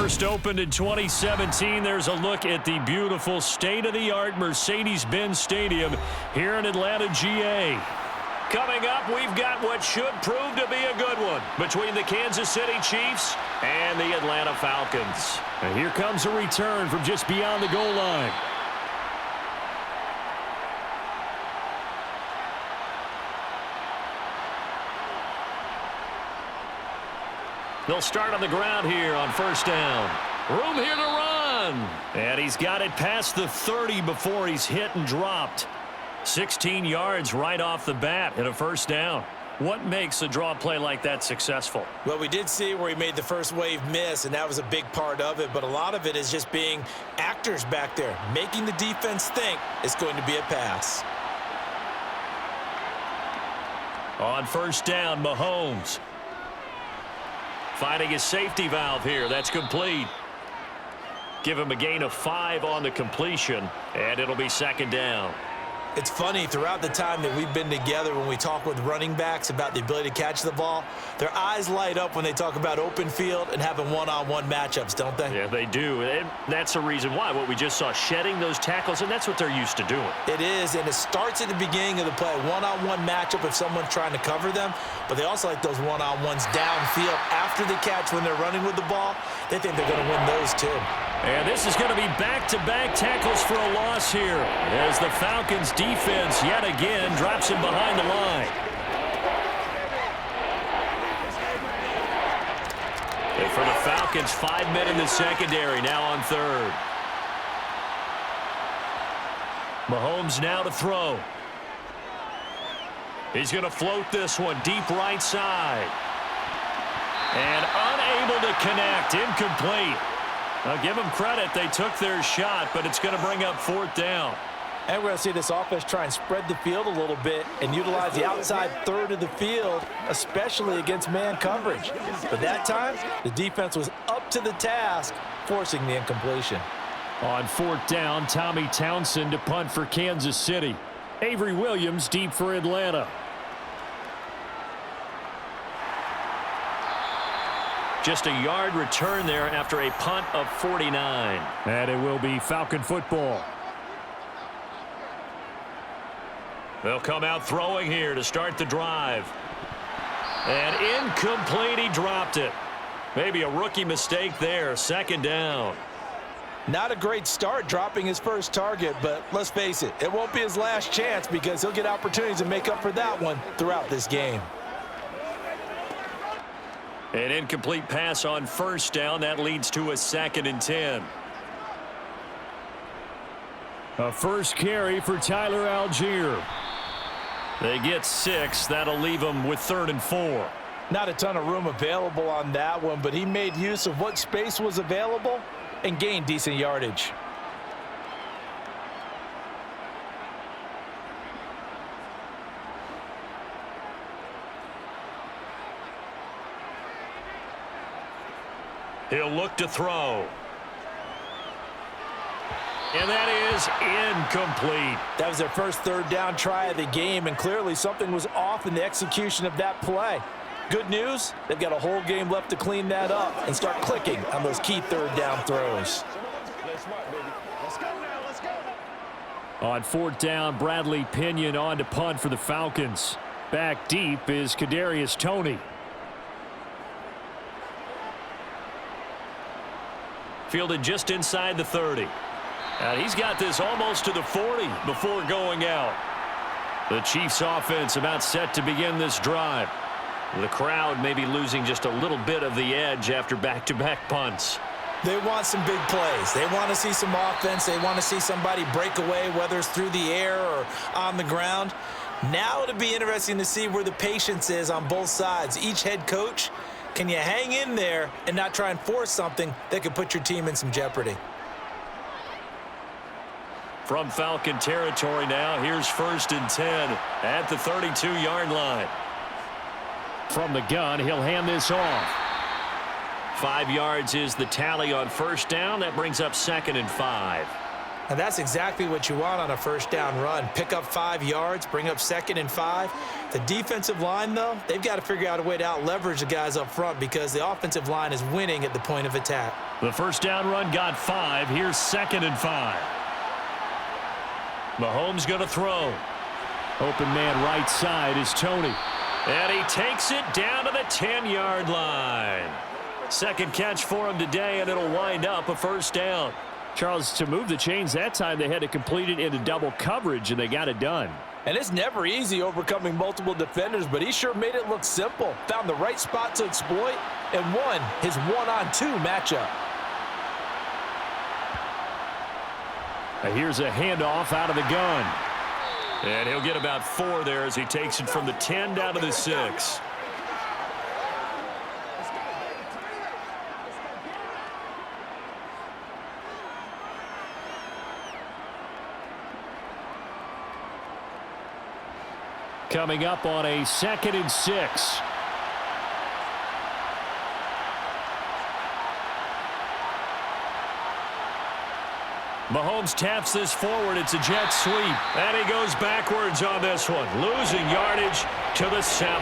First opened in 2017, there's a look at the beautiful state-of-the-art Mercedes-Benz Stadium here in Atlanta, GA. Coming up, we've got what should prove to be a good one between the Kansas City Chiefs and the Atlanta Falcons. And here comes a return from just beyond the goal line. They'll start on the ground here on first down. Room here to run. And he's got it past the 30 before he's hit and dropped. 16 yards right off the bat and a first down. What makes a draw play like that successful? Well, we did see where he made the first wave miss, and that was a big part of it. But a lot of it is just being actors back there, making the defense think it's going to be a pass. On first down, Mahomes. Finding his safety valve here. That's complete. Give him a gain of 5 on the completion, and it'll be second down. It's funny, throughout the time that we've been together, when we talk with running backs about the ability to catch the ball, their eyes light up when they talk about open field and having one-on-one matchups, don't they? Yeah, they do. And that's the reason why. What we just saw, shedding those tackles, and that's what they're used to doing. It is, and it starts at the beginning of the play. One-on-one matchup if someone's trying to cover them, but they also like those one-on-ones downfield after the catch when they're running with the ball. They think they're going to win those too. And this is going to be back-to-back tackles for a loss here as the Falcons defense yet again drops him behind the line. And for the Falcons, 5 men in the secondary, now on third. Mahomes now to throw. He's going to float this one deep right side. And unable to connect, incomplete. I'll give them credit. They took their shot, but it's going to bring up fourth down. And we're going to see this offense try and spread the field a little bit and utilize the outside third of the field, especially against man coverage. But that time, the defense was up to the task, forcing the incompletion. On fourth down, Tommy Townsend to punt for Kansas City. Avery Williams deep for Atlanta. Just a yard return there after a punt of 49. And it will be Falcon football. They'll come out throwing here to start the drive. And incomplete, he dropped it. Maybe a rookie mistake there, second down. Not a great start dropping his first target, but let's face it, it won't be his last chance because he'll get opportunities to make up for that one throughout this game. An incomplete pass on first down. That leads to a 2nd and 10. A first carry for Tyler Algier. They get 6. That'll leave them with 3rd and 4. Not a ton of room available on that one, but he made use of what space was available and gained decent yardage. He'll look to throw. And that is incomplete. That was their first third down try of the game, and clearly something was off in the execution of that play. Good news, they've got a whole game left to clean that up and start clicking on those key third down throws. On fourth down, Bradley Pinion on to punt for the Falcons. Back deep is Kadarius Toney. Fielded just inside the 30. And he's got this almost to the 40 before going out. The Chiefs offense about set to begin this drive. The crowd may be losing just a little bit of the edge after back-to-back punts. They want some big plays. They want to see some offense. They want to see somebody break away, whether it's through the air or on the ground. Now it'll be interesting to see where the patience is on both sides. Each head coach, can you hang in there and not try and force something that could put your team in some jeopardy? From Falcon territory now, here's 1st and 10 at the 32-yard line. From the gun, he'll hand this off. 5 yards is the tally on first down. That brings up 2nd and 5. And that's exactly what you want on a first down run. Pick up 5 yards, bring up 2nd and 5. The defensive line, though, they've got to figure out a way to out-leverage the guys up front because the offensive line is winning at the point of attack. The first down run got 5. Here's 2nd and 5. Mahomes going to throw. Open man right side is Tony. And he takes it down to the 10-yard line. Second catch for him today, and it'll wind up a first down. Charles, to move the chains that time, they had to complete it into double coverage, and they got it done. And it's never easy overcoming multiple defenders, but he sure made it look simple. Found the right spot to exploit and won his one-on-two matchup. Here's a handoff out of the gun. And he'll get about 4 there as he takes it from the 10 down to the 6. Coming up on a 2nd and 6. Mahomes taps this forward. It's a jet sweep. And he goes backwards on this one. Losing yardage to the 7.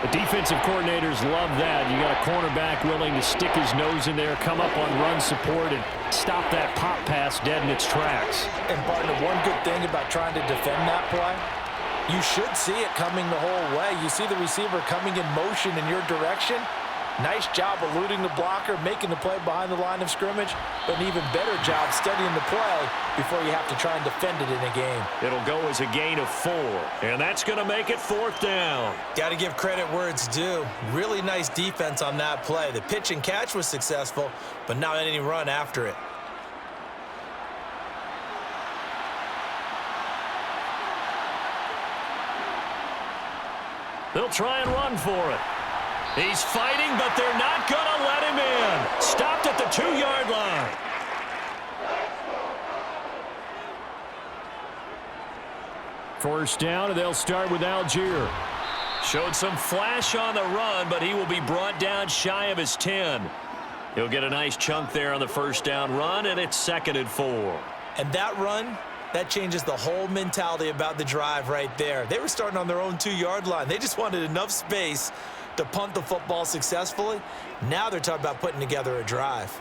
The defensive coordinators love that. You got a cornerback willing to stick his nose in there, come up on run support, and stop that pop pass dead in its tracks. And, partner, one good thing about trying to defend that play, you should see it coming the whole way. You see the receiver coming in motion in your direction. Nice job eluding the blocker, making the play behind the line of scrimmage, but an even better job studying the play before you have to try and defend it in a game. It'll go as a gain of 4, and that's going to make it 4th down. Got to give credit where it's due. Really nice defense on that play. The pitch and catch was successful, but not any run after it. They'll try and run for it. He's fighting, but they're not going to let him in. Stopped at the 2-yard line. First down, and they'll start with Algier. Showed some flash on the run, but he will be brought down shy of his 10. He'll get a nice chunk there on the first down run, and it's 2nd and 4. And that run, that changes the whole mentality about the drive right there. They were starting on their own 2-yard line. They just wanted enough space to punt the football successfully. Now they're talking about putting together a drive.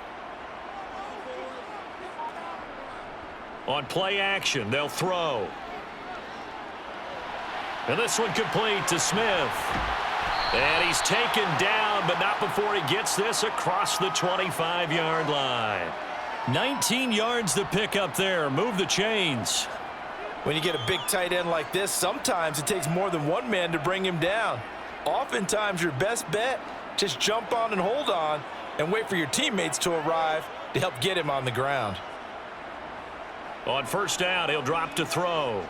On play action, they'll throw. And this one complete to Smith. And he's taken down, but not before he gets this across the 25-yard line. 19 yards to pick up there. Move the chains. When you get a big tight end like this, sometimes it takes more than one man to bring him down. Oftentimes, your best bet, just jump on and hold on and wait for your teammates to arrive to help get him on the ground. On first down, he'll drop to throw.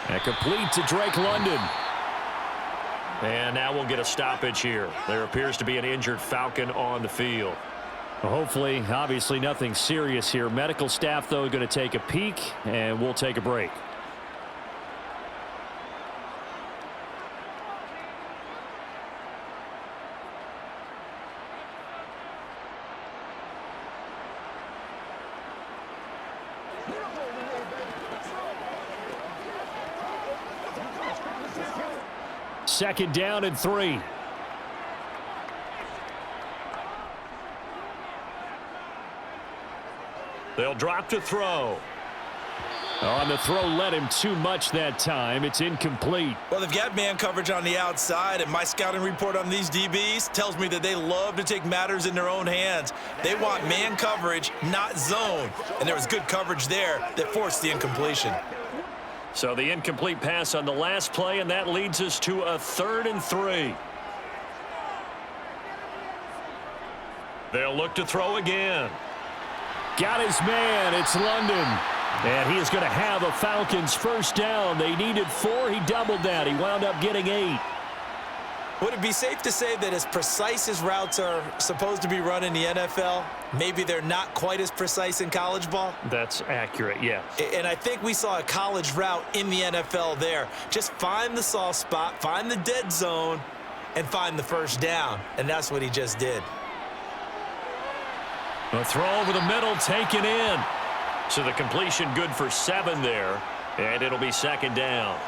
And complete to Drake London. And now we'll get a stoppage here. There appears to be an injured Falcon on the field. Well, hopefully, obviously nothing serious here. Medical staff, though, going to take a peek, and we'll take a break. Second down and 3. They'll drop to throw. On the throw, led him too much that time. It's incomplete. Well, they've got man coverage on the outside, and my scouting report on these DBs tells me that they love to take matters in their own hands. They want man coverage, not zone. And there was good coverage there that forced the incompletion. So the incomplete pass on the last play, and that leads us to a 3rd and 3. They'll look to throw again. Got his man. It's London. And he is going to have a Falcons first down. They needed 4. He doubled that. He wound up getting 8. Would it be safe to say that as precise as routes are supposed to be run in the NFL, maybe they're not quite as precise in college ball? That's accurate, yeah. And I think we saw a college route in the NFL there. Just find the soft spot, find the dead zone, and find the first down. And that's what he just did. A throw over the middle, taken in. So the completion good for 7 there, and it'll be 2nd down.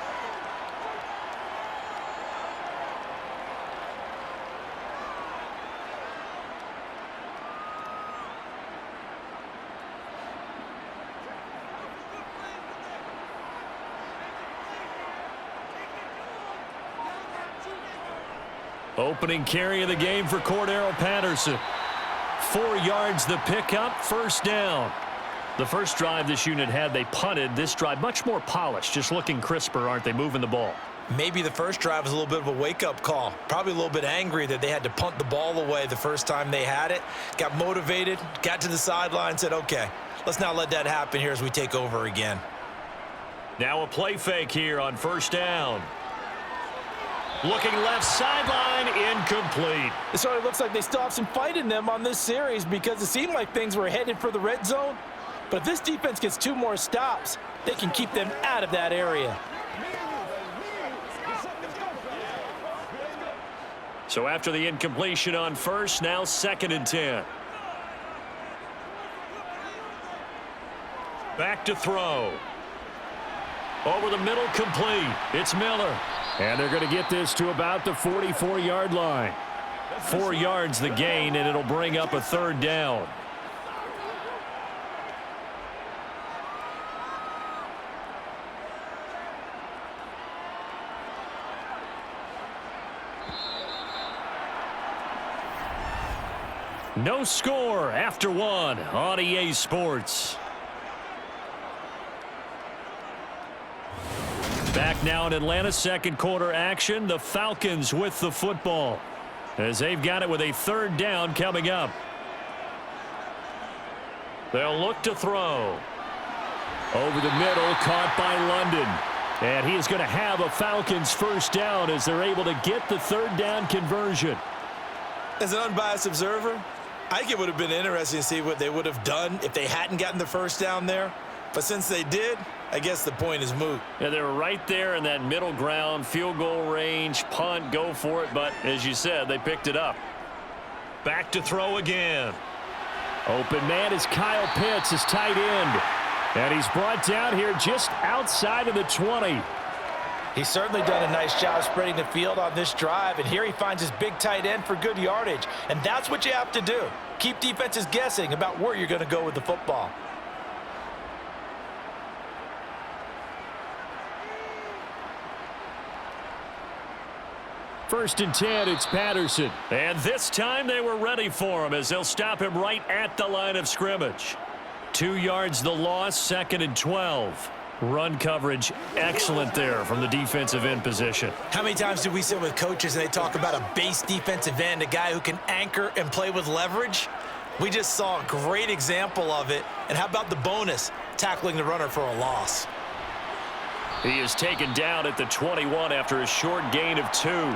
Opening carry of the game for Cordero Patterson. 4 yards the pickup, first down. The first drive this unit had, they punted. This drive, much more polished, just looking crisper, aren't they, moving the ball? Maybe the first drive was a little bit of a wake-up call. Probably a little bit angry that they had to punt the ball away the first time they had it. Got motivated, got to the sideline, said, okay, let's not let that happen here as we take over again. Now a play fake here on first down. Looking left sideline, incomplete. It sort of looks like they still have some fight in them on this series because it seemed like things were headed for the red zone. But if this defense gets 2 more stops, they can keep them out of that area. So after the incompletion on first, now 2nd and 10. Back to throw. Over the middle, complete. It's Miller. And they're going to get this to about the 44-yard line. 4 yards the gain, and it'll bring up a 3rd down. No score after 1 on EA Sports. Back now in Atlanta, second quarter action. The Falcons with the football as they've got it with a 3rd down coming up. They'll look to throw. Over the middle, caught by London. And he is going to have a Falcons 1st down as they're able to get the 3rd down conversion. As an unbiased observer, I think it would have been interesting to see what they would have done if they hadn't gotten the 1st down there. But since they did, I guess the point is moot. Yeah, they were right there in that middle ground, field goal range, punt, go for it. But as you said, they picked it up. Back to throw again. Open man is Kyle Pitts, his tight end. And he's brought down here just outside of the 20. He's certainly done a nice job spreading the field on this drive, and here he finds his big tight end for good yardage. And that's what you have to do. Keep defenses guessing about where you're going to go with the football. First and 10, it's Patterson. And this time they were ready for him as they'll stop him right at the line of scrimmage. 2 yards the loss, 2nd and 12. Run coverage excellent there from the defensive end position. How many times do we sit with coaches and they talk about a base defensive end, a guy who can anchor and play with leverage? We just saw a great example of it. And how about the bonus, tackling the runner for a loss? He is taken down at the 21 after a short gain of 2.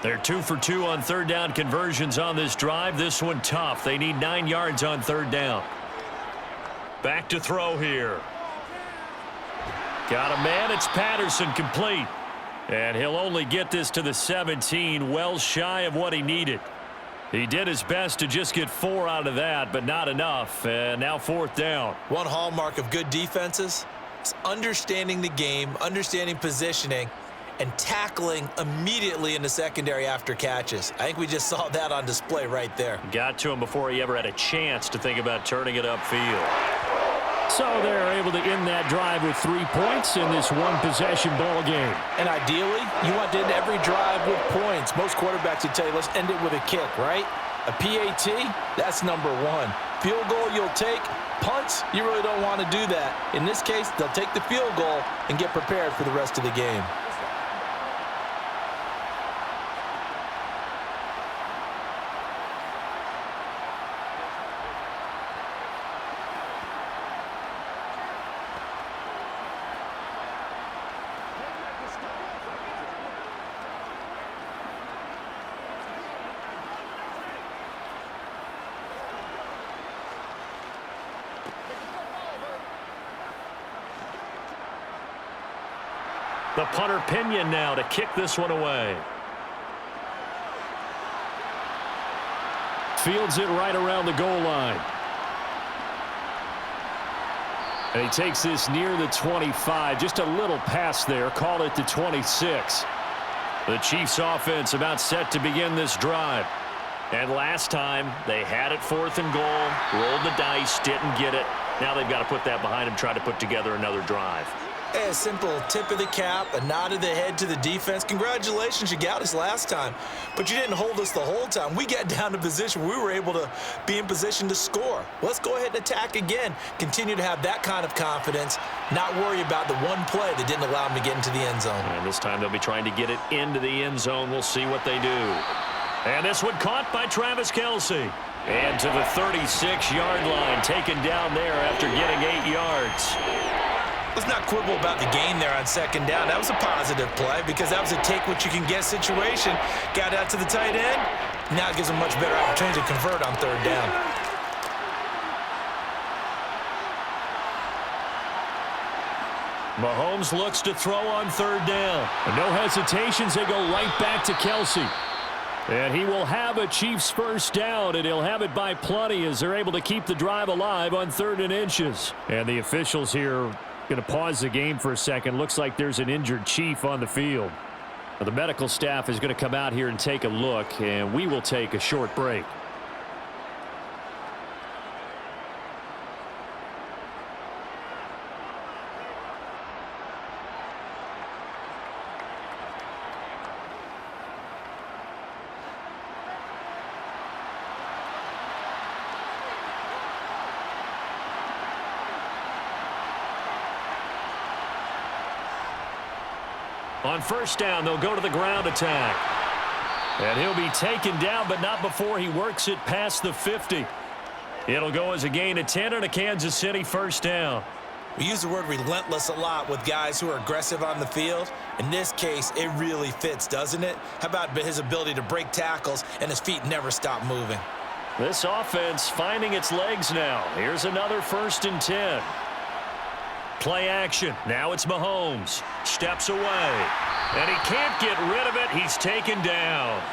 They're 2 for 2 on 3rd down conversions on this drive. This one tough. They need 9 yards on 3rd down. Back to throw here. Got a man. It's Patterson, complete. And he'll only get this to the 17, well shy of what he needed. He did his best to just get 4 out of that, but not enough. And now 4th down. One hallmark of good defenses is understanding the game, understanding positioning, and tackling immediately in the secondary after catches. I think we just saw that on display right there. Got to him before he ever had a chance to think about turning it upfield. So they're able to end that drive with 3 points in this one-possession ball game. And ideally, you want to end every drive with points. Most quarterbacks would tell you, let's end it with a kick, right? A PAT, that's number 1. Field goal you'll take. Punts, you really don't want to do that. In this case, they'll take the field goal and get prepared for the rest of the game. The punter Pinion now to kick this one away. Fields it right around the goal line. And he takes this near the 25. Just a little pass there. Call it the 26. The Chiefs offense about set to begin this drive. And last time, they had it 4th and goal, rolled the dice, didn't get it. Now they've got to put that behind them, try to put together another drive. A simple tip of the cap, a nod of the head to the defense. Congratulations, you got us last time, but you didn't hold us the whole time. We got down to position. We were able to be in position to score. Let's go ahead and attack again. Continue to have that kind of confidence, not worry about the one play that didn't allow them to get into the end zone. And this time they'll be trying to get it into the end zone. We'll see what they do. And this one caught by Travis Kelce. And to the 36-yard line, taken down there after getting 8 yards. Let's not quibble about the gain there on 2nd down. That was a positive play because that was a take-what-you-can-get situation. Got out to the tight end. Now it gives them a much better opportunity to convert on 3rd down. Mahomes looks to throw on 3rd down. No hesitations. They go right back to Kelce. And he will have a Chiefs first down, and he'll have it by plenty as they're able to keep the drive alive on 3rd and inches. And the officials here going to pause the game for a second. Looks like there's an injured Chief on the field. Now, the medical staff is going to come out here and take a look, and we will take a short break. On 1st down, they'll go to the ground attack. And he'll be taken down, but not before he works it past the 50. It'll go as a gain of 10 and a Kansas City 1st down. We use the word relentless a lot with guys who are aggressive on the field. In this case, it really fits, doesn't it? How about his ability to break tackles and his feet never stop moving? This offense finding its legs now. Here's another 1st and 10. Play action. Now it's Mahomes. Steps away. And he can't get rid of it. He's taken down.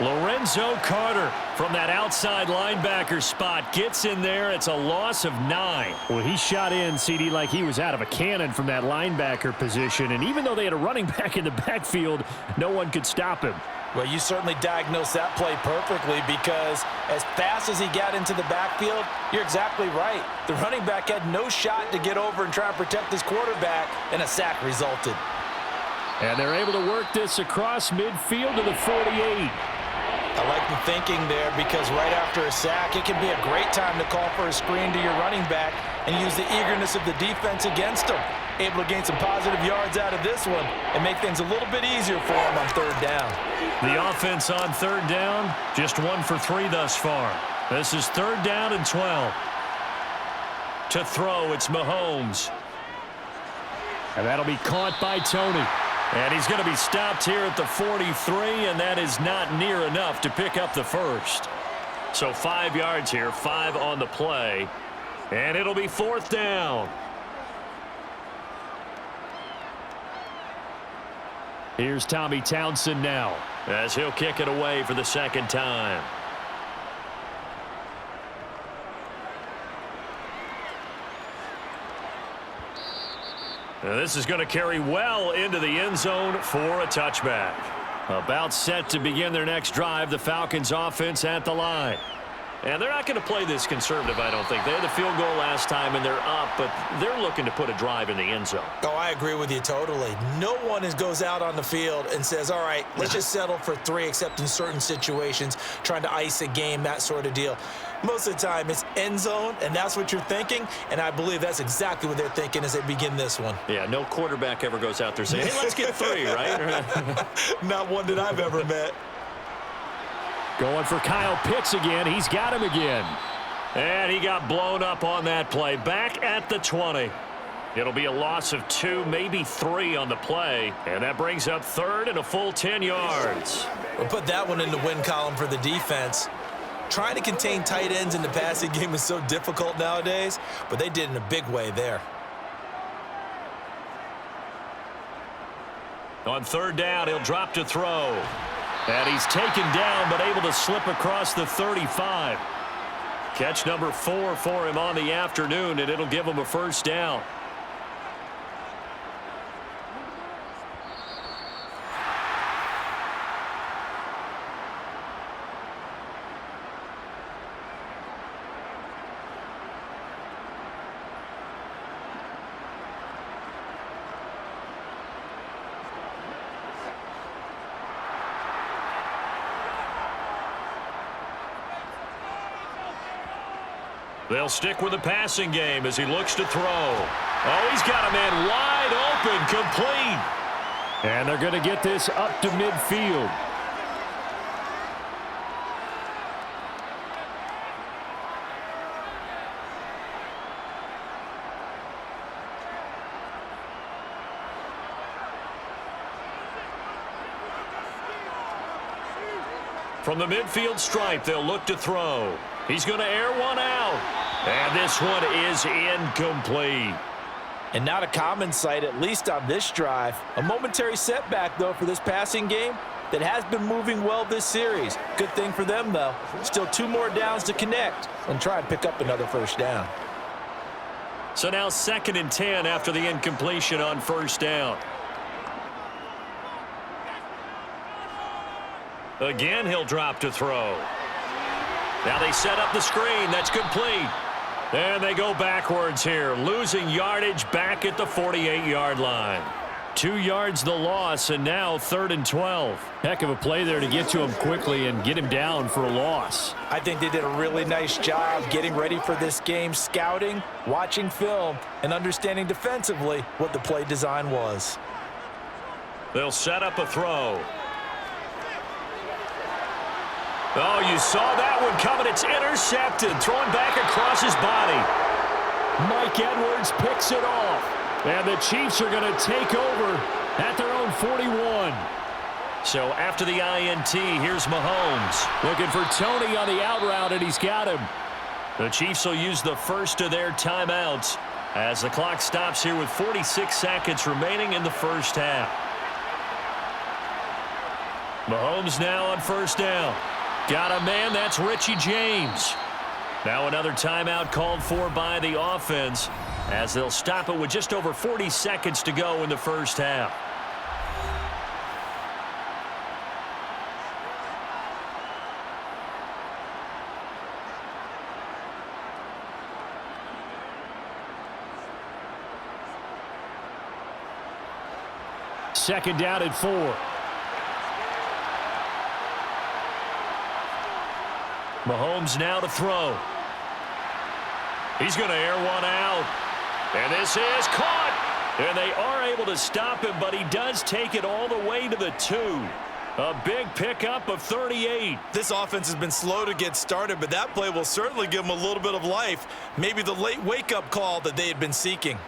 Lorenzo Carter from that outside linebacker spot gets in there. It's a loss of 9. Well, he shot in, CD, like he was out of a cannon from that linebacker position. And even though they had a running back in the backfield, no one could stop him. Well, you certainly diagnosed that play perfectly because as fast as he got into the backfield, you're exactly right. The running back had no shot to get over and try and protect his quarterback, and a sack resulted. And they're able to work this across midfield to the 48. I like the thinking there because right after a sack, it can be a great time to call for a screen to your running back and use the eagerness of the defense against him. Able to gain some positive yards out of this one and make things a little bit easier for him on 3rd down. The offense on 3rd down, just 1 for 3 thus far. This is 3rd down and 12. To throw, it's Mahomes. And that'll be caught by Tony. And he's going to be stopped here at the 43, and that is not near enough to pick up the 1st. So 5 yards here, 5 on the play. And it'll be 4th down. Here's Tommy Townsend now as he'll kick it away for the 2nd time. Now this is going to carry well into the end zone for a touchback. About set to begin their next drive, the Falcons offense at the line. And they're not going to play this conservative, I don't think. They had the field goal last time, and they're up, but they're looking to put a drive in the end zone. Oh, I agree with you totally. No one goes out on the field and says, all right, let's just settle for 3, except in certain situations, trying to ice a game, that sort of deal. Most of the time, it's end zone, and that's what you're thinking, and I believe that's exactly what they're thinking as they begin this one. Yeah, no quarterback ever goes out there saying, hey, let's get 3, right? Not one that I've ever met. Going for Kyle Pitts again. He's got him again. And he got blown up on that play. Back at the 20. It'll be a loss of 2, maybe 3 on the play. And that brings up 3rd and a full 10 yards. We'll put that one in the win column for the defense. Trying to contain tight ends in the passing game is so difficult nowadays, but they did in a big way there. On 3rd down, he'll drop to throw. And he's taken down, but able to slip across the 35. Catch number 4 for him on the afternoon, and it'll give him a 1st down. They'll stick with the passing game as he looks to throw. Oh, he's got a man wide open, complete. And they're going to get this up to midfield. From the midfield stripe, they'll look to throw. He's going to air one out. And this one is incomplete. And not a common sight, at least on this drive. A momentary setback, though, for this passing game that has been moving well this series. Good thing for them, though. Still 2 more downs to connect and try and pick up another first down. So now 2nd and 10 after the incompletion on first down. Again, he'll drop to throw. Now they set up the screen. That's complete. And they go backwards here, losing yardage back at the 48-yard line. 2 yards the loss, and now 3rd and 12. Heck of a play there to get to him quickly and get him down for a loss. I think they did a really nice job getting ready for this game, scouting, watching film, and understanding defensively what the play design was. They'll set up a throw. Oh, you saw that one coming. It's intercepted. Throwing back across his body. Mike Edwards picks it off. And the Chiefs are going to take over at their own 41. So after the INT, here's Mahomes. Looking for Tony on the out route, and he's got him. The Chiefs will use the first of their timeouts as the clock stops here with 46 seconds remaining in the first half. Mahomes now on first down. Got a man, that's Richie James. Now another timeout called for by the offense as they'll stop it with just over 40 seconds to go in the first half. Second down and 4. Mahomes now to throw. He's going to air one out. And this is caught. And they are able to stop him, but he does take it all the way to the 2. A big pickup of 38. This offense has been slow to get started, but that play will certainly give them a little bit of life. Maybe the late wake-up call that they had been seeking.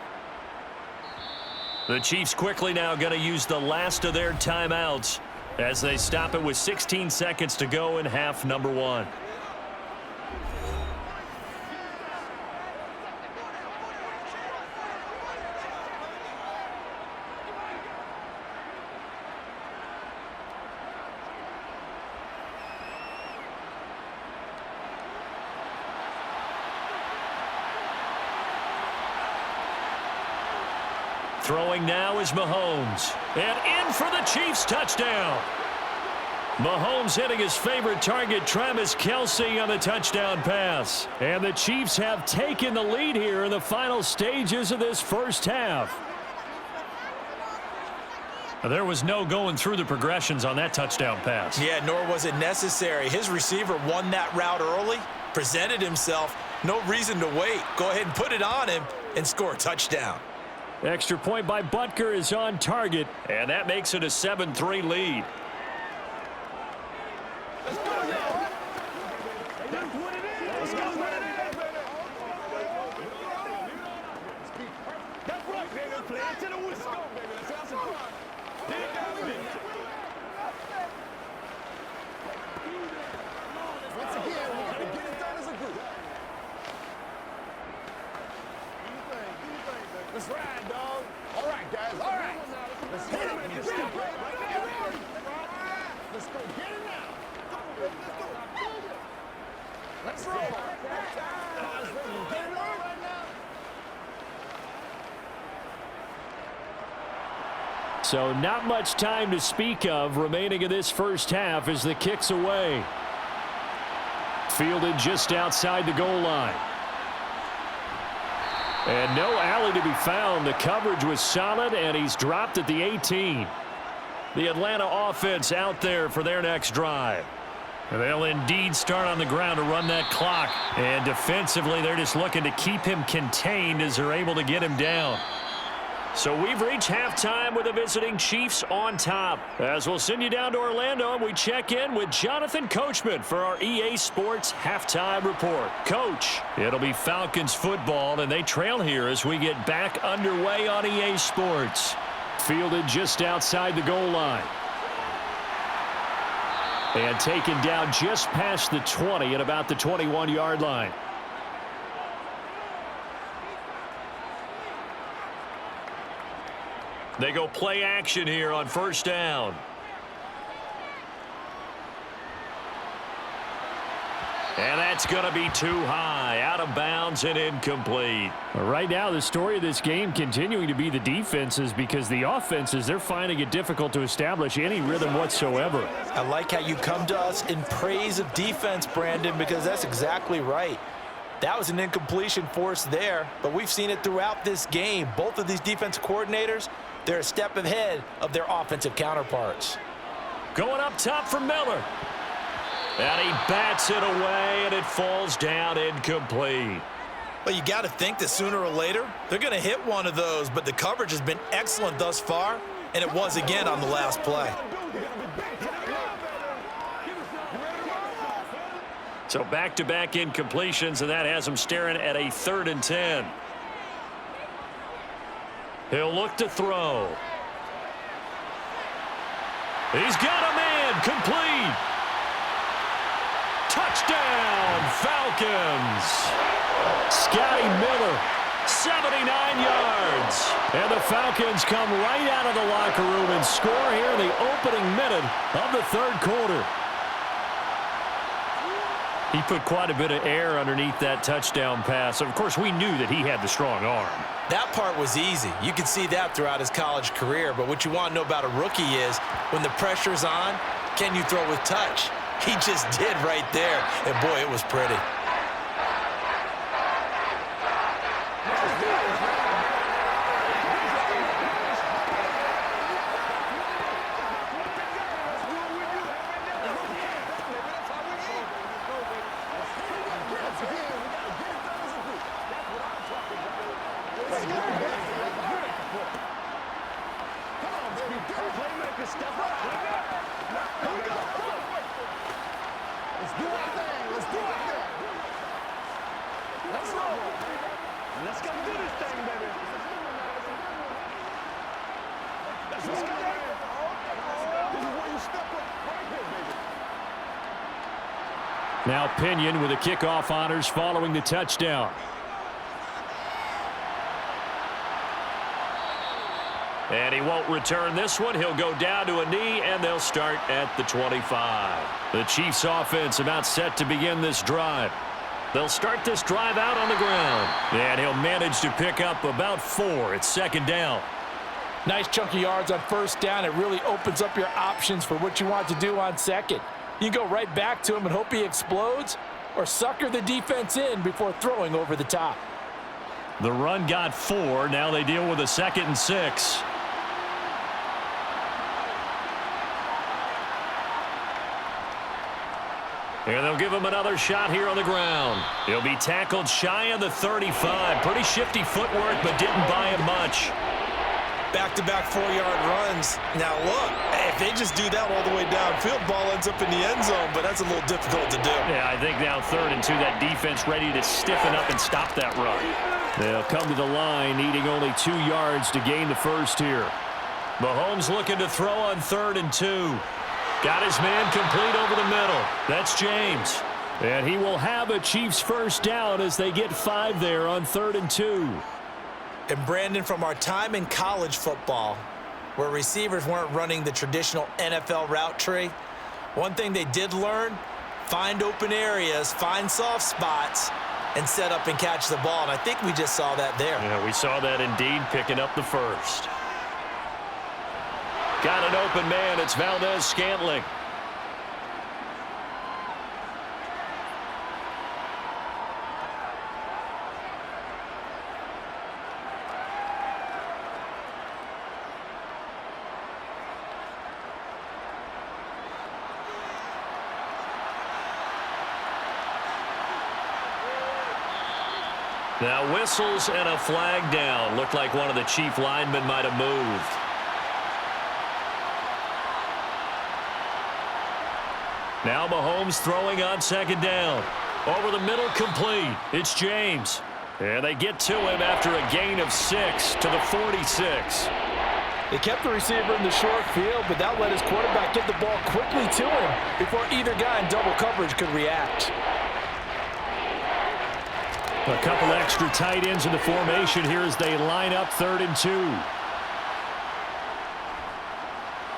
The Chiefs quickly now going to use the last of their timeouts as they stop it with 16 seconds to go in half number 1. Throwing now is Mahomes. And in for the Chiefs touchdown. Mahomes hitting his favorite target, Travis Kelce, on the touchdown pass. And the Chiefs have taken the lead here in the final stages of this first half. There was no going through the progressions on that touchdown pass. Yeah, nor was it necessary. His receiver won that route early, presented himself. No reason to wait. Go ahead and put it on him and score a touchdown. Extra point by Butker is on target. And that makes it a 7-3 lead. Let's go, y'all. That's what it is. Let's go, man. That's right, baby. Play it to the whistle. Baby, let's have some fun. Dig that bitch. Once again, we got to get it done as a group. Let's ride, dog. All right, guys. All right. Let's hit him. Let's go. Let's go. Get it now. Let's roll. Get it on right now. So not much time to speak of remaining in this first half as the kick's away. Fielded just outside the goal line. And no alley to be found. The coverage was solid, and he's dropped at the 18. The Atlanta offense out there for their next drive. And they'll indeed start on the ground to run that clock. And defensively, they're just looking to keep him contained as they're able to get him down. So we've reached halftime with the visiting Chiefs on top. As we'll send you down to Orlando, and we check in with Jonathan Coachman for our EA Sports Halftime Report. Coach, it'll be Falcons football, and they trail here as we get back underway on EA Sports. Fielded just outside the goal line. And taken down just past the 20 at about the 21-yard line. They go play action here on first down. And that's going to be too high, out of bounds and incomplete. Right now, the story of this game continuing to be the defenses, because the offenses, they're finding it difficult to establish any rhythm whatsoever. I like how you come to us in praise of defense, Brandon, because that's exactly right. That was an incompletion forced there, but we've seen it throughout this game. Both of these defense coordinators, they're a step ahead of their offensive counterparts. Going up top for Miller. And he bats it away, and it falls down incomplete. Well, you got to think that sooner or later, they're going to hit one of those, but the coverage has been excellent thus far, and it was again on the last play. So back-to-back incompletions, and that has him staring at a 3rd and 10. He'll look to throw. He's got a man, complete. Touchdown, Falcons. Scotty Miller. 79 yards. And the Falcons come right out of the locker room and score here in the opening minute of the 3rd quarter. He put quite a bit of air underneath that touchdown pass. Of course, we knew that he had the strong arm. That part was easy. You could see that throughout his college career. But what you want to know about a rookie is when the pressure's on, can you throw with touch? He just did right there. And, boy, it was pretty. Now Pinion with the kickoff honors following the touchdown. And he won't return this one. He'll go down to a knee, and they'll start at the 25. The Chiefs offense about set to begin this drive. They'll start this drive out on the ground. And he'll manage to pick up about 4 at 2nd down. Nice chunk of yards on first down. It really opens up your options for what you want to do on second. You can go right back to him and hope he explodes, or sucker the defense in before throwing over the top. The run got 4. Now they deal with a 2nd and 6. And they'll give him another shot here on the ground. He'll be tackled shy of the 35. Pretty shifty footwork, but didn't buy him much. Back-to-back 4-yard runs. Now, look, if they just do that all the way downfield, ball ends up in the end zone, but that's a little difficult to do. Yeah, I think now 3rd and 2, that defense ready to stiffen up and stop that run. They'll come to the line, needing only 2 yards to gain the first here. Mahomes looking to throw on 3rd and 2. Got his man complete over the middle. That's James. And he will have a Chiefs first down as they get 5 there on 3rd and 2. And, Brandon, from our time in college football, where receivers weren't running the traditional NFL route tree, one thing they did learn, find open areas, find soft spots, and set up and catch the ball. And I think we just saw that there. Yeah, we saw that indeed, picking up the first. Got an open man. It's Valdez-Scantling. Now whistles and a flag down. Looked like one of the chief linemen might have moved. Now Mahomes throwing on second down. Over the middle, complete. It's James. And they get to him after a gain of 6 to the 46. They kept the receiver in the short field, but that let his quarterback get the ball quickly to him before either guy in double coverage could react. A couple extra tight ends in the formation here as they line up 3rd and 2.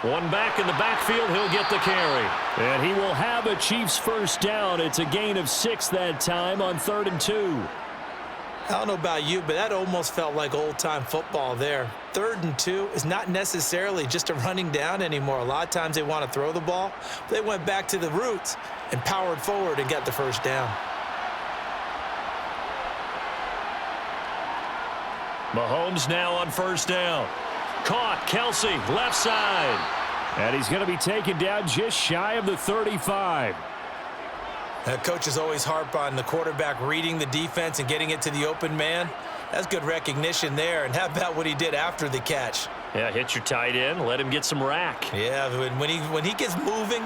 One back in the backfield, he'll get the carry. And he will have a Chiefs first down. It's a gain of 6 that time on 3rd and 2. I don't know about you, but that almost felt like old-time football there. 3rd and 2 is not necessarily just a running down anymore. A lot of times they want to throw the ball. They went back to the roots and powered forward and got the first down. Mahomes now on first down. Caught, Kelsey, left side. And he's going to be taken down just shy of the 35. Coaches always harp on the quarterback reading the defense and getting it to the open man. That's good recognition there. And how about what he did after the catch? Yeah, hit your tight end, let him get some rack. Yeah, when he gets moving,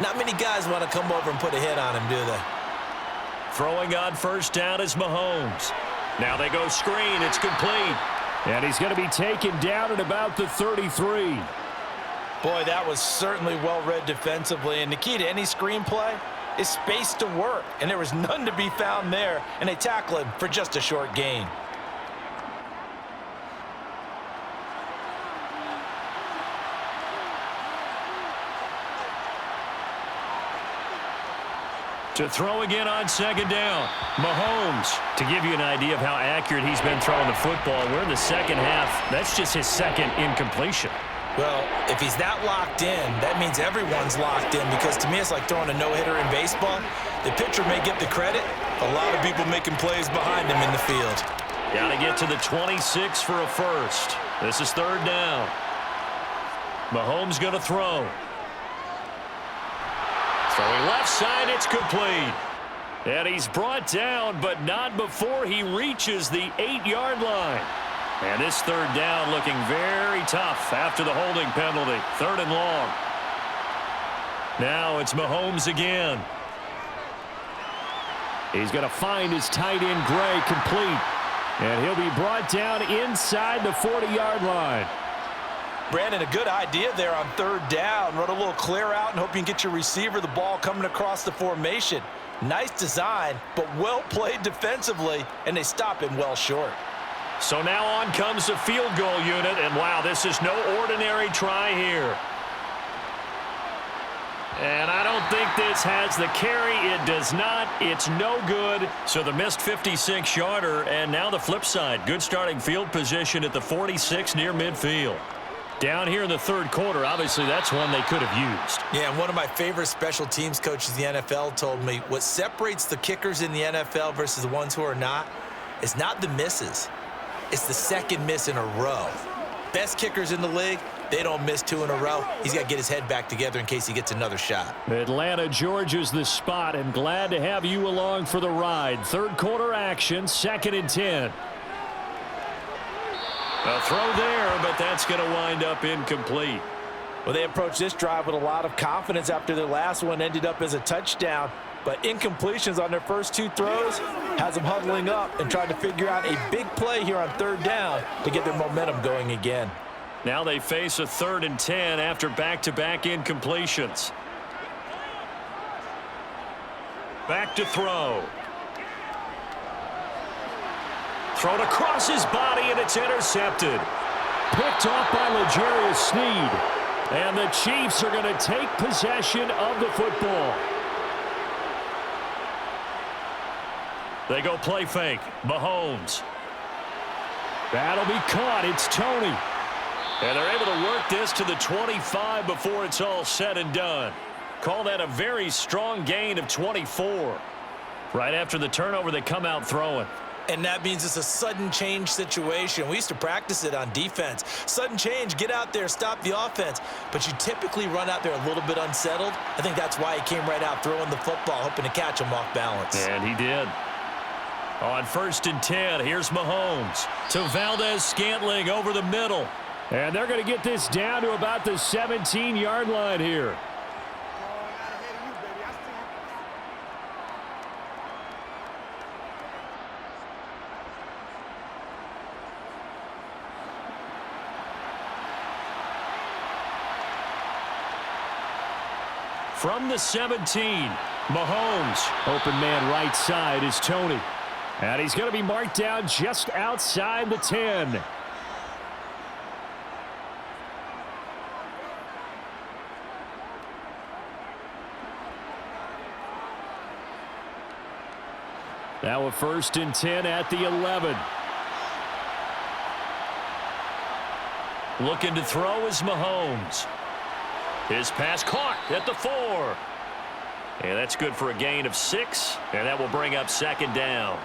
not many guys want to come over and put a hit on him, do they? Throwing on first down is Mahomes. Now they go screen. It's complete. And he's going to be taken down at about the 33. Boy, that was certainly well-read defensively. And the key to any screen play is space to work. And there was none to be found there. And they tackle him for just a short gain. To throw again on second down. Mahomes. To give you an idea of how accurate he's been throwing the football, we're in the second half. That's just his second incompletion. Well, if he's that locked in, that means everyone's locked in, because to me it's like throwing a no-hitter in baseball. The pitcher may get the credit. A lot of people making plays behind him in the field. Got to get to the 26 for a first. This is third down. Mahomes going to throw. Throwing left side, it's complete. And he's brought down, but not before he reaches the 8-yard line. And this third down looking very tough after the holding penalty. 3rd and long. Now it's Mahomes again. He's going to find his tight end, Gray, complete. And he'll be brought down inside the 40-yard line. Brandon, a good idea there on 3rd down. Run a little clear out and hope you can get your receiver the ball coming across the formation. Nice design, but well played defensively, and they stop him well short. So now on comes the field goal unit, and wow, this is no ordinary try here. And I don't think this has the carry. It does not. It's no good. So the missed 56-yarder, and now the flip side. Good starting field position at the 46 near midfield. Down here in the 3rd quarter, obviously that's one they could have used. Yeah, and one of my favorite special teams coaches in the NFL told me what separates the kickers in the NFL versus the ones who are not is not the misses. It's the second miss in a row. Best kickers in the league, they don't miss 2 in a row. He's got to get his head back together in case he gets another shot. Atlanta, Georgia's the spot, and glad to have you along for the ride. 3rd quarter action, 2nd and 10. A throw there, but that's going to wind up incomplete. Well, they approached this drive with a lot of confidence after their last one ended up as a touchdown. But incompletions on their first 2 throws has them huddling up and trying to figure out a big play here on 3rd down to get their momentum going again. Now they face a 3rd and 10 after back-to-back incompletions. Back to throw. Thrown across his body, and it's intercepted. Picked off by L'Jarius Sneed. And the Chiefs are going to take possession of the football. They go play fake. Mahomes. That'll be caught. It's Tony. And they're able to work this to the 25 before it's all said and done. Call that a very strong gain of 24. Right after the turnover, they come out throwing. And that means it's a sudden change situation. We used to practice it on defense. Sudden change, get out there, stop the offense. But you typically run out there a little bit unsettled. I think that's why he came right out throwing the football, hoping to catch him off balance. And he did. On 1st and 10, here's Mahomes to Valdez-Scantling over the middle. And they're going to get this down to about the 17-yard line here. From the 17, Mahomes. Open man right side is Tony. And he's going to be marked down just outside the 10. Now a 1st and 10 at the 11. Looking to throw is Mahomes. His pass caught at the 4. And that's good for a gain of 6. And that will bring up 2nd down.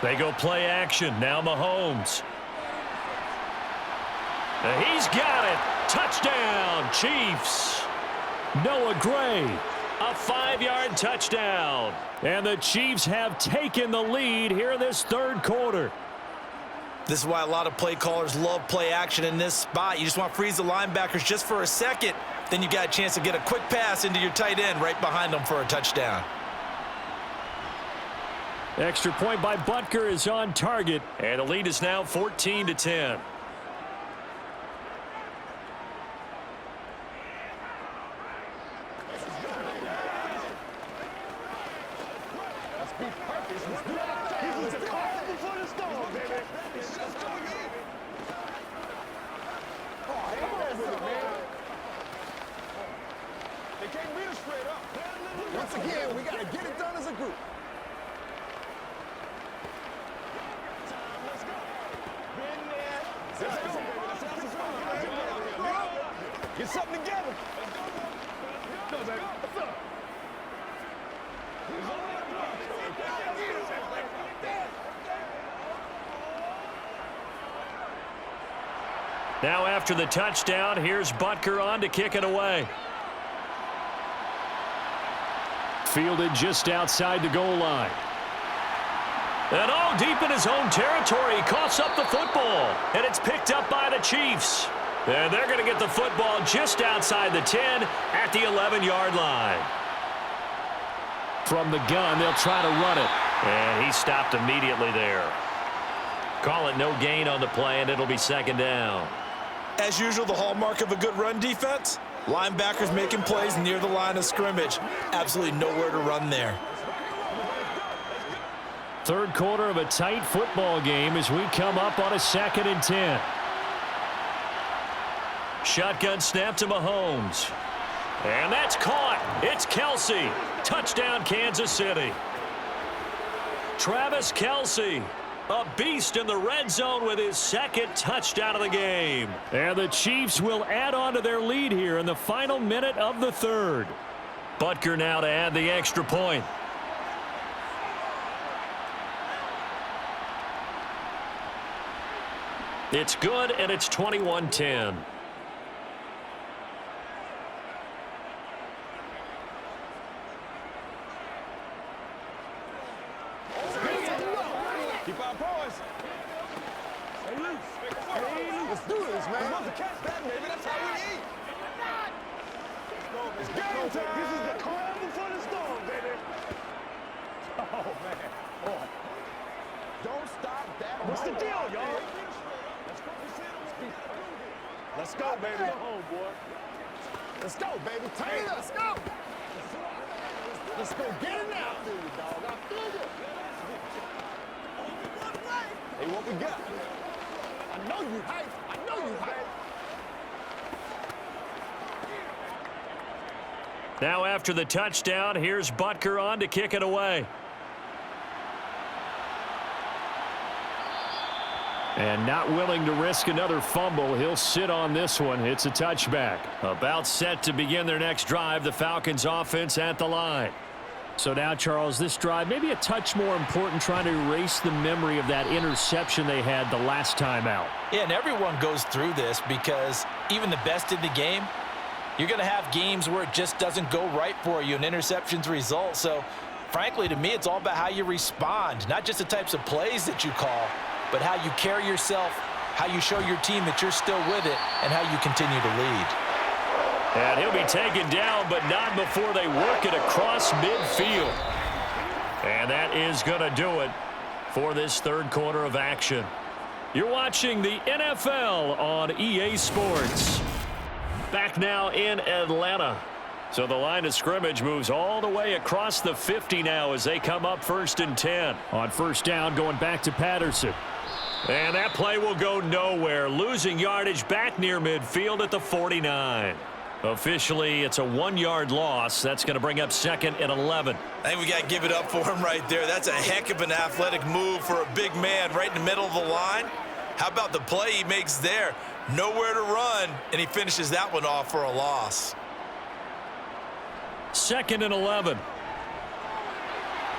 They go play action. Now Mahomes. He's got it. Touchdown, Chiefs. Noah Gray. A 5-yard touchdown. And the Chiefs have taken the lead here in this 3rd quarter. This is why a lot of play callers love play action in this spot. You just want to freeze the linebackers just for a second. Then you got a chance to get a quick pass into your tight end right behind them for a touchdown. Extra point by Butker is on target. And the lead is now 14-10. Once again, we got to get it done as a group. Get something together. Go, baby. What's up? Now after the touchdown, here's Butker on to kick it away. Fielded just outside the goal line. And all deep in his own territory, he coughs up the football. And it's picked up by the Chiefs. And they're going to get the football just outside the 10 at the 11-yard line. From the gun, they'll try to run it. And he stopped immediately there. Call it no gain on the play, and it'll be 2nd down. As usual, the hallmark of a good run defense, linebackers making plays near the line of scrimmage. Absolutely nowhere to run there. 3rd quarter of a tight football game as we come up on a 2nd and 10. Shotgun snap to Mahomes. And that's caught. It's Kelsey. Touchdown, Kansas City. Travis Kelsey, a beast in the red zone with his 2nd touchdown of the game. And the Chiefs will add on to their lead here in the final minute of the 3rd. Butker now to add the extra point. It's good, and it's 21-10. Keep our poise. Stay loose. Let's do this, man. We're supposed to catch that, baby. That's how we eat. It's game time. This is the calm before the storm, baby. Oh, man. Boy. Don't stop that. What's the deal, y'all? Let's go, baby. Go home, boy. Let's go, baby. Turn it up. Let's go. Let's go. Get it now. I feel you, dog. I feel you. Hey, what we got? I know you hype. I know you hype. Now after the touchdown, here's Butker on to kick it away. And not willing to risk another fumble. He'll sit on this one. It's a touchback. About set to begin their next drive. The Falcons offense at the line. So now, Charles, this drive maybe a touch more important, trying to erase the memory of that interception they had the last time out. Yeah, and everyone goes through this because even the best in the game, you're going to have games where it just doesn't go right for you and interceptions result. So, frankly, to me, it's all about how you respond, not just the types of plays that you call, but how you carry yourself, how you show your team that you're still with it, and how you continue to lead. And he'll be taken down, but not before they work it across midfield. And that is going to do it for this third quarter of action. You're watching the NFL on EA Sports. Back now in Atlanta. So the line of scrimmage moves all the way across the 50 now as they come up 1st and 10. On first down, going back to Patterson. And that play will go nowhere, losing yardage back near midfield at the 49. Officially, it's a 1-yard loss. That's going to bring up 2nd and 11. I think we got to give it up for him right there. That's a heck of an athletic move for a big man right in the middle of the line. How about the play he makes there? Nowhere to run, and he finishes that one off for a loss. 2nd and 11.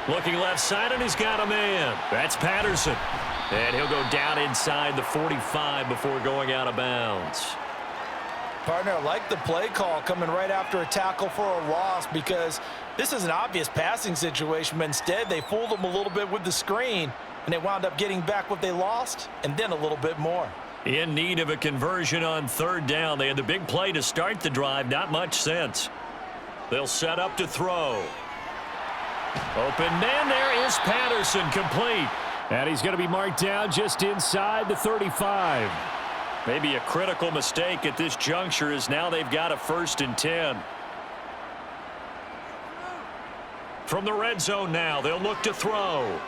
Looking left side, and he's got a man. That's Patterson. And he'll go down inside the 45 before going out of bounds. Partner, I like the play call coming right after a tackle for a loss because this is an obvious passing situation, but instead they fooled them a little bit with the screen, and they wound up getting back what they lost and then a little bit more. In need of a conversion on 3rd down. They had the big play to start the drive. Not much sense. They'll set up to throw. Open man, there is Patterson, complete. And he's going to be marked down just inside the 35. Maybe a critical mistake at this juncture is now they've got a 1st and 10. From the red zone now, they'll look to throw.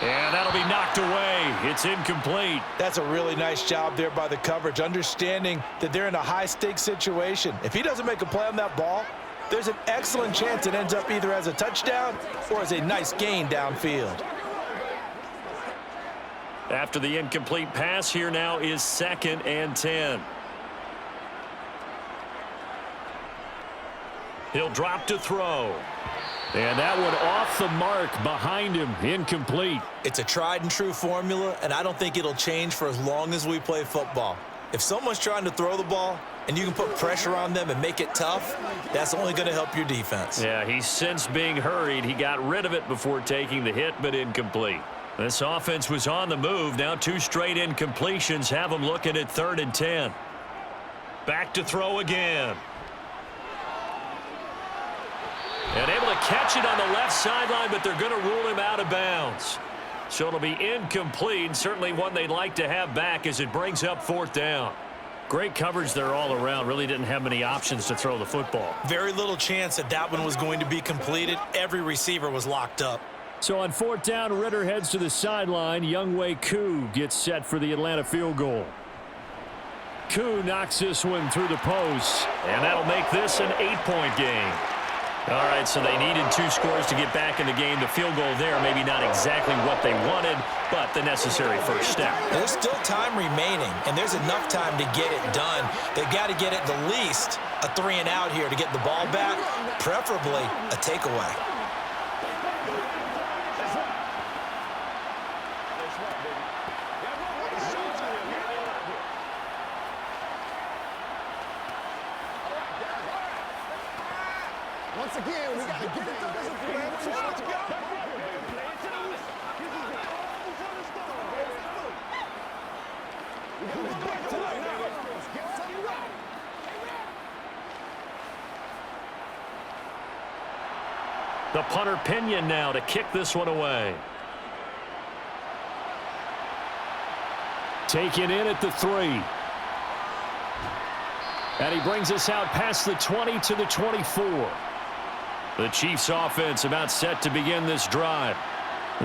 And that'll be knocked away. It's incomplete. That's a really nice job there by the coverage, understanding that they're in a high-stakes situation. If he doesn't make a play on that ball, there's an excellent chance it ends up either as a touchdown or as a nice gain downfield. After the incomplete pass, here now is 2nd and 10. He'll drop to throw. And that one off the mark behind him, incomplete. It's a tried and true formula, and I don't think it'll change for as long as we play football. If someone's trying to throw the ball and you can put pressure on them and make it tough, that's only going to help your defense. Yeah, he's since being hurried. He got rid of it before taking the hit, but incomplete. This offense was on the move. Now 2 straight incompletions have them looking at 3rd and 10. Back to throw again. And able to catch it on the left sideline, but they're going to rule him out of bounds. So it'll be incomplete. Certainly one they'd like to have back as it brings up 4th down. Great coverage there all around. Really didn't have many options to throw the football. Very little chance that that one was going to be completed. Every receiver was locked up. So on 4th down, Ritter heads to the sideline. Younghoe Koo gets set for the Atlanta field goal. Koo knocks this one through the post. And that'll make this an 8-point game. All right, so they needed 2 scores to get back in the game. The field goal there, maybe not exactly what they wanted, but the necessary first step. There's still time remaining, and there's enough time to get it done. They've got to get at the least a 3 and out here to get the ball back, preferably a takeaway. Once again, we got to get it done as a plan. Let's go. The punter Pinion now to kick this one away. Taken in at the 3. And he brings us out past the 20 to the 24. The Chiefs offense about set to begin this drive.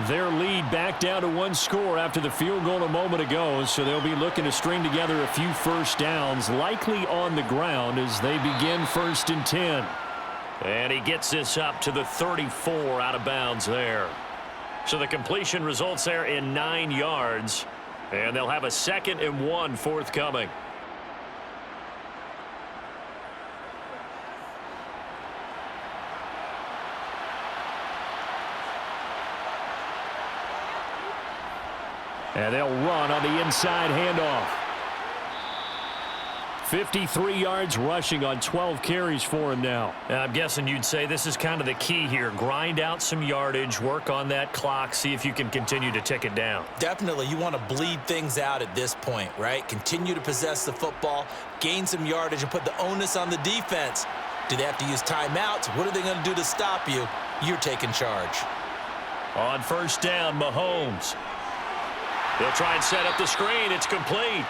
Their lead back down to 1 score after the field goal a moment ago, so they'll be looking to string together a few first downs, likely on the ground as they begin 1st and 10. And he gets this up to the 34 out of bounds there. So the completion results there in 9 yards, and they'll have a 2nd and 1 forthcoming. And they'll run on the inside handoff. 53 yards rushing on 12 carries for him now. I'm guessing you'd say this is kind of the key here. Grind out some yardage, work on that clock, see if you can continue to tick it down. Definitely, you want to bleed things out at this point, right? Continue to possess the football, gain some yardage, and put the onus on the defense. Do they have to use timeouts? What are they going to do to stop you? You're taking charge. On first down, Mahomes. He'll try and set up the screen. It's complete.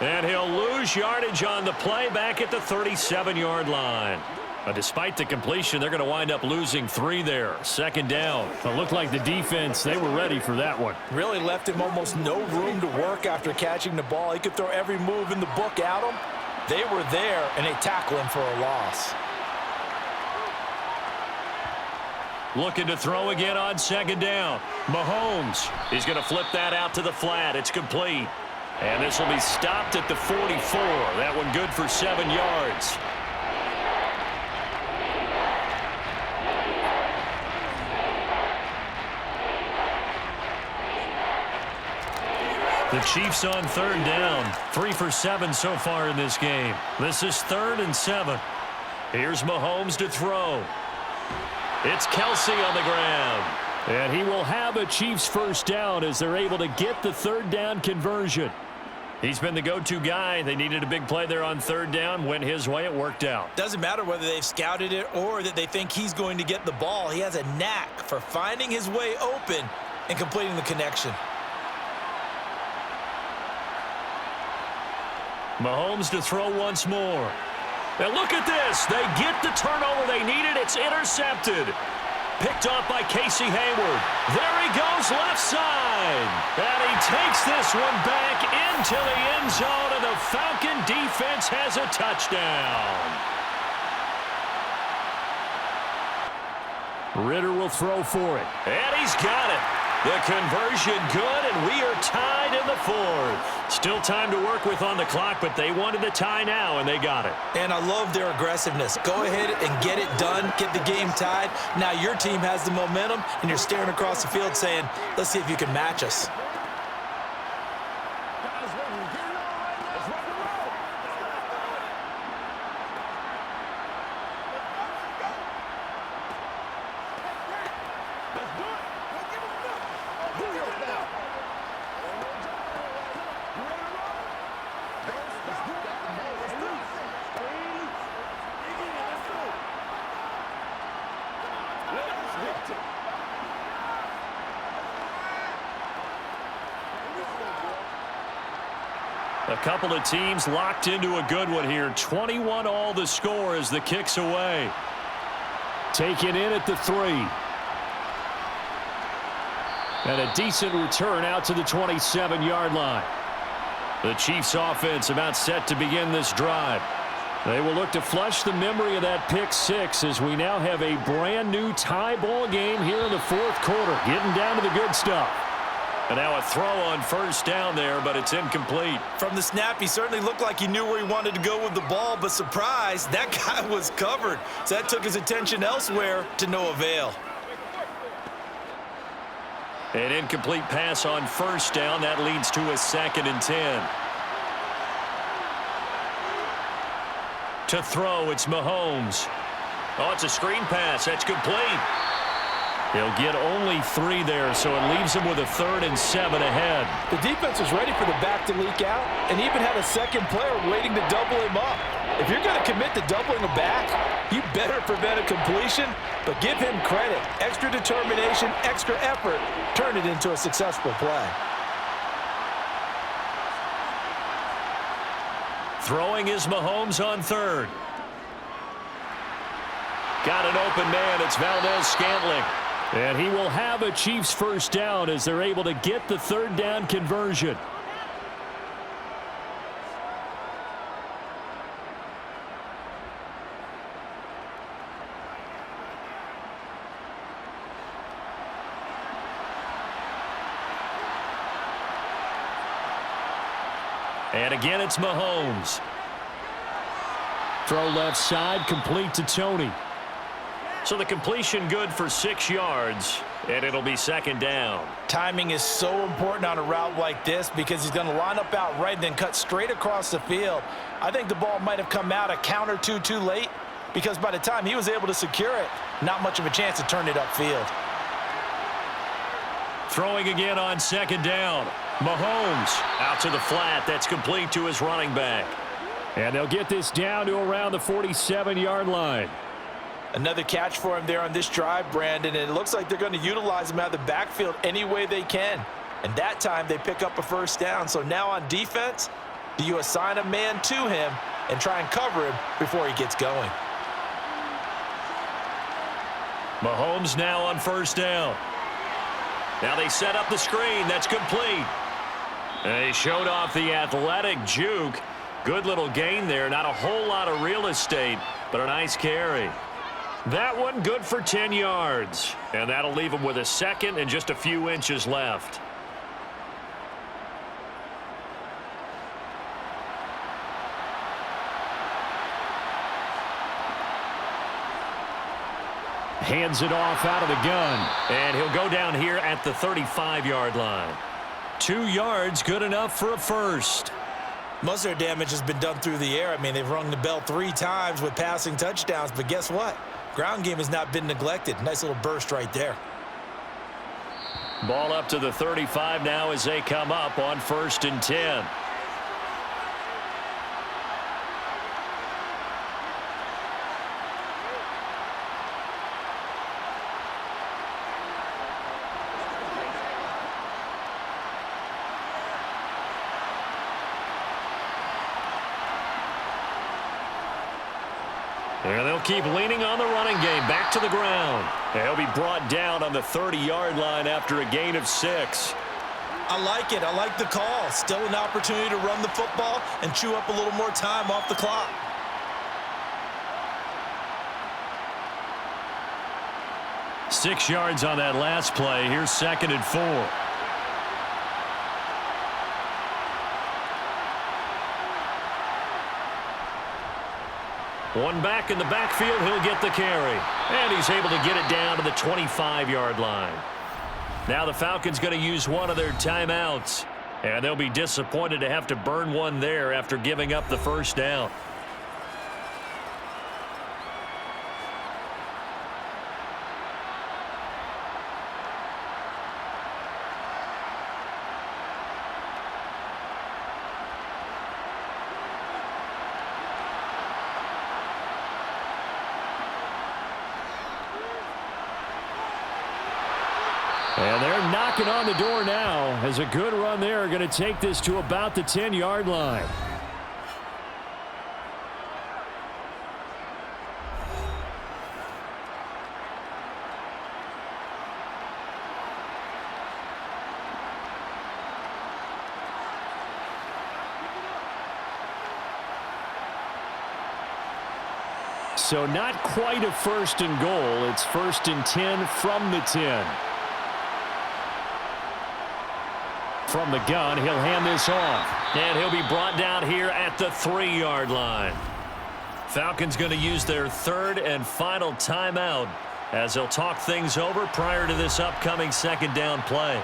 And he'll lose yardage on the play back at the 37-yard line. Despite the completion, they're going to wind up losing 3 there. Second down. It looked like the defense, they were ready for that one. Really left him almost no room to work after catching the ball. He could throw every move in the book at him. They were there, and they tackle him for a loss. Looking to throw again on second down. Mahomes. He's going to flip that out to the flat. It's complete. And this will be stopped at the 44. That one good for 7 yards. The Chiefs on third down. 3 for 7 so far in this game. This is 3rd and 7. Here's Mahomes to throw. It's Kelsey on the ground. And he will have a Chiefs first down as they're able to get the third down conversion. He's been the go-to guy. They needed a big play there on third down. Went his way. It worked out. Doesn't matter whether they've scouted it or that they think he's going to get the ball. He has a knack for finding his way open and completing the connection. Mahomes to throw once more. And look at this. They get the turnover they needed. It's intercepted. Picked off by Casey Hayward. There he goes left side. And he takes this one back into the end zone, and the Falcon defense has a touchdown. Ritter will throw for it. And he's got it. The conversion good, and we are tied in the 4th. Still time to work with on the clock, but they wanted the tie now, and they got it. And I love their aggressiveness. Go ahead and get it done. Get the game tied. Now your team has the momentum, and you're staring across the field saying, let's see if you can match us. A couple of teams locked into a good one here. 21 all the score as the kick's away. Taken in at the 3. And a decent return out to the 27-yard line. The Chiefs offense about set to begin this drive. They will look to flush the memory of that pick 6 as we now have a brand new tie ball game here in the 4th quarter. Getting down to the good stuff. And now a throw on first down there, but it's incomplete. From the snap, he certainly looked like he knew where he wanted to go with the ball, but surprise, that guy was covered. So that took his attention elsewhere to no avail. An incomplete pass on first down. That leads to a 2nd and 10. To throw, it's Mahomes. Oh, it's a screen pass. That's complete. He'll get only 3 there, so it leaves him with a 3rd and 7 ahead. The defense was ready for the back to leak out and even had a second player waiting to double him up. If you're going to commit to doubling a back, you better prevent a completion, but give him credit. Extra determination, extra effort, turn it into a successful play. Throwing is Mahomes on 3rd. Got an open man. It's Valdez-Scantling. And he will have a Chiefs first down as they're able to get the third down conversion. And again, it's Mahomes. Throw left side, complete to Tony. So the completion good for 6 yards. And it'll be second down. Timing is so important on a route like this because he's going to line up out right and then cut straight across the field. I think the ball might have come out a count or two too late because by the time he was able to secure it, not much of a chance to turn it upfield. Throwing again on second down. Mahomes out to the flat. That's complete to his running back. And they'll get this down to around the 47-yard line. Another catch for him there on this drive, Brandon, and it looks like they're going to utilize him out of the backfield any way they can. And that time they pick up a first down. So now on defense, do you assign a man to him and try and cover him before he gets going? Mahomes now on first down. Now they set up the screen. That's complete. And they showed off the athletic juke. Good little gain there. Not a whole lot of real estate, but a nice carry. That one good for 10 yards. And that'll leave him with a second and just a few inches left. Hands it off out of the gun. And he'll go down here at the 35-yard line. 2 yards, good enough for a first. Most of their damage has been done through the air. I mean, they've rung the bell 3 times with passing touchdowns, but guess what? Ground game has not been neglected. Nice little burst right there. Ball up to the 35 now as they come up on 1st and 10. And they'll keep leaning on the running game. Back to the ground. And he'll be brought down on the 30-yard line after a gain of 6. I like it. I like the call. Still an opportunity to run the football and chew up a little more time off the clock. Six yards on that last play. Here's 2nd and 4. One back in the backfield, he'll get the carry. And he's able to get it down to the 25-yard line. Now the Falcons going to use one of their timeouts. And they'll be disappointed to have to burn one there after giving up the first down. And they're knocking on the door now as a good run there going to take this to about the 10-yard line. So not quite a 1st and goal. It's 1st and 10 from the 10. From the gun, he'll hand this off. And he'll be brought down here at the 3-yard line. Falcons going to use their 3rd and final timeout as they'll talk things over prior to this upcoming 2nd down play.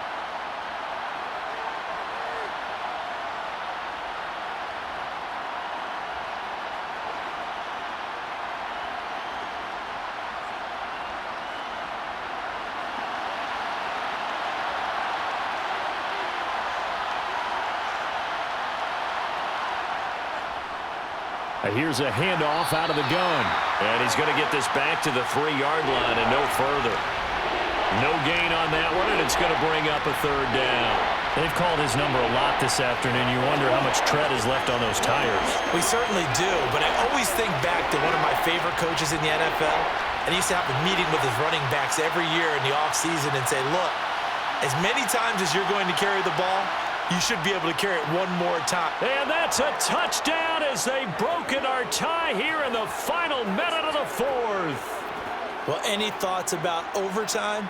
Here's a handoff out of the gun. And he's going to get this back to the 3-yard line and no further. No gain on that one, and it's going to bring up a 3rd down. They've called his number a lot this afternoon. You wonder how much tread is left on those tires. We certainly do, but I always think back to one of my favorite coaches in the NFL. And he used to have a meeting with his running backs every year in the offseason and say, look, as many times as you're going to carry the ball, you should be able to carry it one more time. And that's a touchdown as they've broken our tie here in the final minute of the 4th. Well, any thoughts about overtime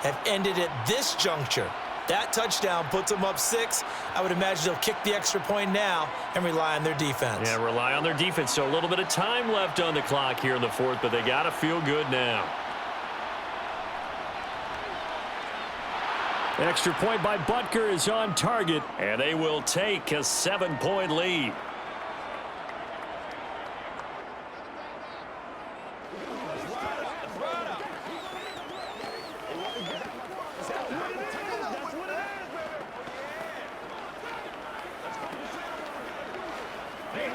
have ended at this juncture. That touchdown puts them up 6. I would imagine they'll kick the extra point now and rely on their defense. Yeah, rely on their defense. So a little bit of time left on the clock here in the 4th, but they got to feel good now. Extra point by Butker is on target. And they will take a 7-point lead.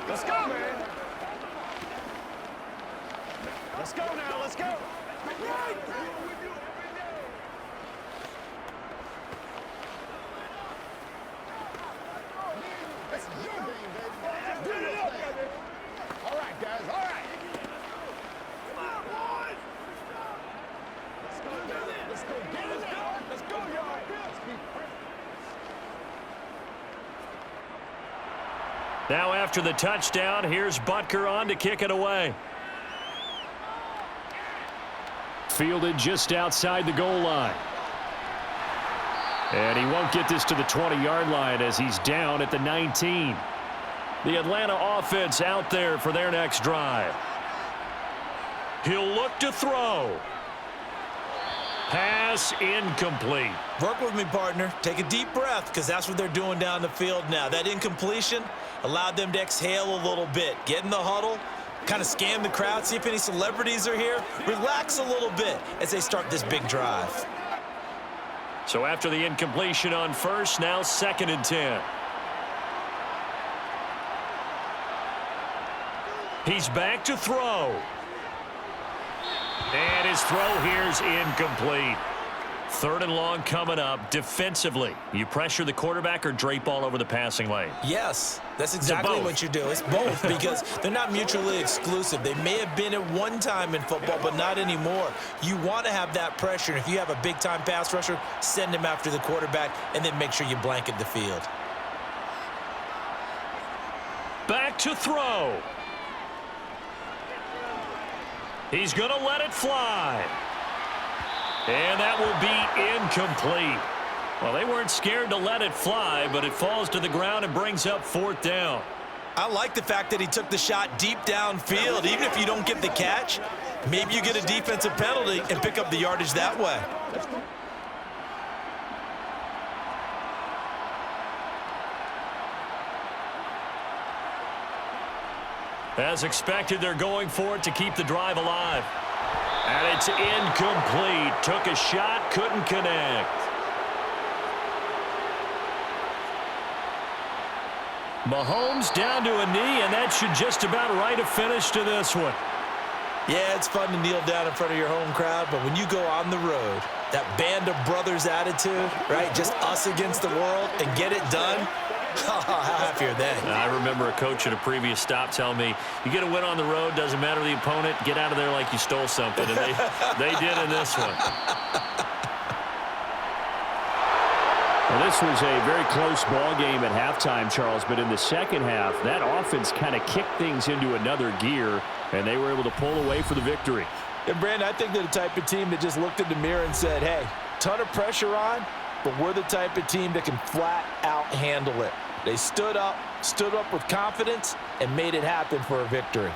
Let's go, man. Let's go now. Let's go. That's your game, baby. Get it up, baby. All right, guys. All right. Come on, boys. Let's go, baby. Let's go. Get it now. Let's go, y'all. Let's be perfect. Now after the touchdown, here's Butker on to kick it away. Fielded just outside the goal line. And he won't get this to the 20-yard line as he's down at the 19. The Atlanta offense out there for their next drive. He'll look to throw. Pass incomplete. Work with me, partner. Take a deep breath, because that's what they're doing down the field now. That incompletion allowed them to exhale a little bit. Get in the huddle, kind of scan the crowd, see if any celebrities are here. Relax a little bit as they start this big drive. So after the incompletion on first, now 2nd and 10. He's back to throw. And his throw here's incomplete. 3rd and long coming up. Defensively, you pressure the quarterback or drape all over the passing lane? Yes, that's exactly what you do. It's both, because they're not mutually exclusive. They may have been at one time in football, but not anymore. You want to have that pressure. And if you have a big-time pass rusher, send him after the quarterback, and then make sure you blanket the field. Back to throw. He's going to let it fly. And that will be incomplete. Well, they weren't scared to let it fly, but it falls to the ground and brings up 4th down. I like the fact that he took the shot deep downfield. Even if you don't get the catch, maybe you get a defensive penalty and pick up the yardage that way. As expected, they're going for it to keep the drive alive. And it's incomplete. Took a shot, couldn't connect. Mahomes down to a knee, and that should just about write a finish to this one. Yeah, it's fun to kneel down in front of your home crowd, but when you go on the road, that band of brothers attitude, right, just us against the world, and get it done, how happy are they? I remember a coach at a previous stop telling me, you get a win on the road, doesn't matter the opponent, get out of there like you stole something. And they did in this one. Well, this was a very close ball game at halftime, Charles, but in the second half, that offense kind of kicked things into another gear, and they were able to pull away for the victory. And, Brandon, I think they're the type of team that just looked in the mirror and said, hey, ton of pressure on, but we're the type of team that can flat out handle it. They stood up with confidence, and made it happen for a victory.